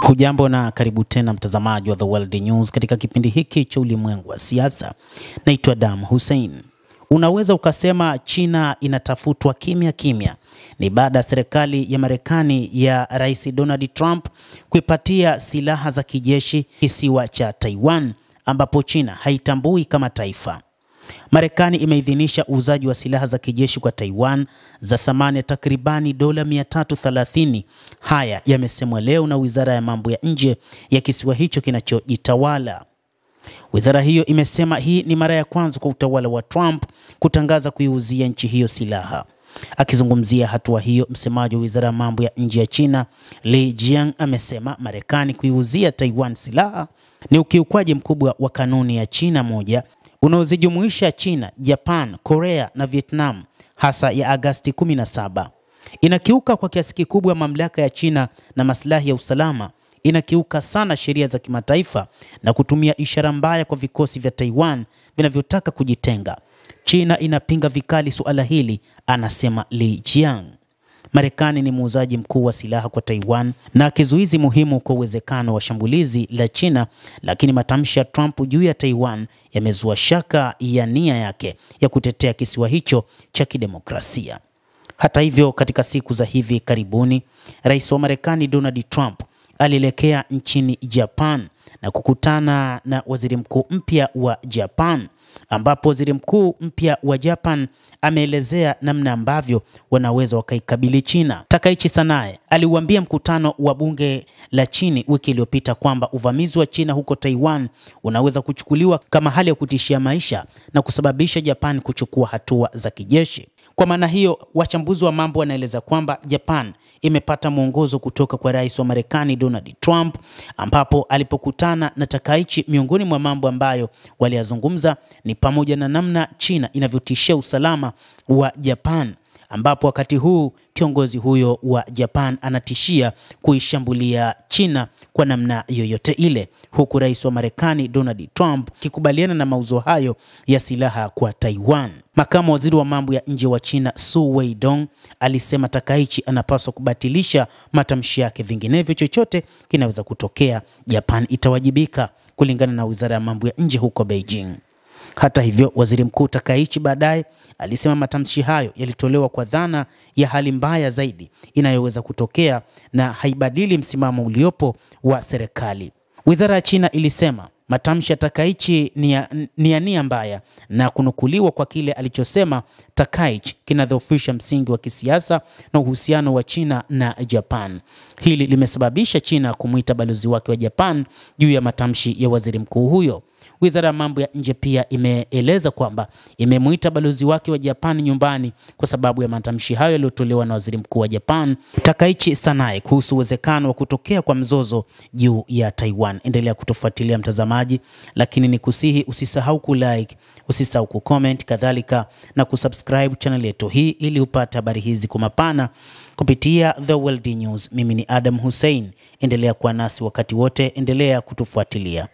Hujambo na karibu tena mtazamaji wa The World News katika kipindi hiki cha ulimwengu wa siasa. Naitwa Adam Hussein. Unaweza ukasema China inatafutwa kimya kimya. Ni baada ya serikali ya Marekani ya Rais Donald Trump kuipatia silaha za kijeshi kisiwa cha Taiwan ambapo China haitambui kama taifa. Marekani imeidhinisha uuzaji wa silaha za kijeshi kwa Taiwan za thamani ya takribani dola 330. Haya yamesemwa leo na Wizara ya Mambo ya Nje ya kisiwa hicho kinachojitawala. Wizara hiyo imesema hii ni mara ya kwanza kwa utawala wa Trump kutangaza kuiuzia nchi hiyo silaha. Akizungumzia hatua hiyo, msemaji wa Wizara ya Mambo ya Nje ya China, Li Jiang, amesema Marekani kuiuzia Taiwan silaha ni ukiukwaji mkubwa wa kanuni ya China moja unaozijumuisha China, Japan, Korea na Vietnam, hasa ya Agosti 17. Inakiuka kwa kiasi kikubwa mamlaka ya China na maslahi ya usalama. Inakiuka sana sheria za kimataifa na kutumia ishara mbaya kwa vikosi vya Taiwan vinavyotaka kujitenga. China inapinga vikali suala hili, anasema Li Jiang. Marekani ni muuzaji mkuu wa silaha kwa Taiwan na kizuizi muhimu kwa uwezekano wa shambulizi la China, lakini matamshi ya Trump juu ya Taiwan yamezua shaka ya nia yake ya kutetea kisiwa hicho cha kidemokrasia. Hata hivyo, katika siku za hivi karibuni, Rais wa Marekani Donald Trump alielekea nchini Japan na kukutana na waziri mkuu mpya wa Japan, ambapo waziri mkuu mpya wa Japan ameelezea namna ambavyo wanaweza wakaikabili China. Takaichi Sanae aliuambia mkutano wa bunge la chini wiki iliyopita kwamba uvamizi wa China huko Taiwan unaweza kuchukuliwa kama hali ya kutishia maisha na kusababisha Japan kuchukua hatua za kijeshi. Kwa maana hiyo, wachambuzi wa mambo wanaeleza kwamba Japan imepata mwongozo kutoka kwa Rais wa Marekani Donald Trump, ambapo alipokutana na Takaichi, miongoni mwa mambo ambayo waliyazungumza ni pamoja na namna China inavyotishia usalama wa Japan, ambapo wakati huu kiongozi huyo wa Japan anatishia kuishambulia China kwa namna yoyote ile, huku Rais wa Marekani Donald Trump kikubaliana na mauzo hayo ya silaha kwa Taiwan. Makamu waziri wa mambo ya nje wa China Su Weidong alisema Takaichi anapaswa kubatilisha matamshi yake, vinginevyo chochote kinaweza kutokea. Japan itawajibika, kulingana na Wizara ya Mambo ya Nje huko Beijing. Hata hivyo, waziri mkuu Takaichi baadaye alisema matamshi hayo yalitolewa kwa dhana ya hali mbaya zaidi inayoweza kutokea na haibadili msimamo uliopo wa serikali. Wizara ya China ilisema matamshi ya Takaichi ni ya nia mbaya na kunukuliwa kwa kile alichosema Takaichi kinadhoofisha msingi wa kisiasa na uhusiano wa China na Japan. Hili limesababisha China kumuita balozi wake wa Japan juu ya matamshi ya waziri mkuu huyo. Wizara ya Mambo ya Nje pia imeeleza kwamba imemuita balozi wake wa Japan nyumbani kwa sababu ya matamshi hayo yaliyotolewa na waziri mkuu wa Japan Takaichi Sanae kuhusu uwezekano wa kutokea kwa mzozo juu ya Taiwan. Endelea kutufuatilia mtazamaji, lakini nikusihi usisahau kulike, usisahau kucomment, kadhalika na kusubscribe channel yetu hii ili upate habari hizi kwa mapana kupitia The World News. Mimi ni Adam Hussein. Endelea kuwa nasi wakati wote, endelea kutufuatilia.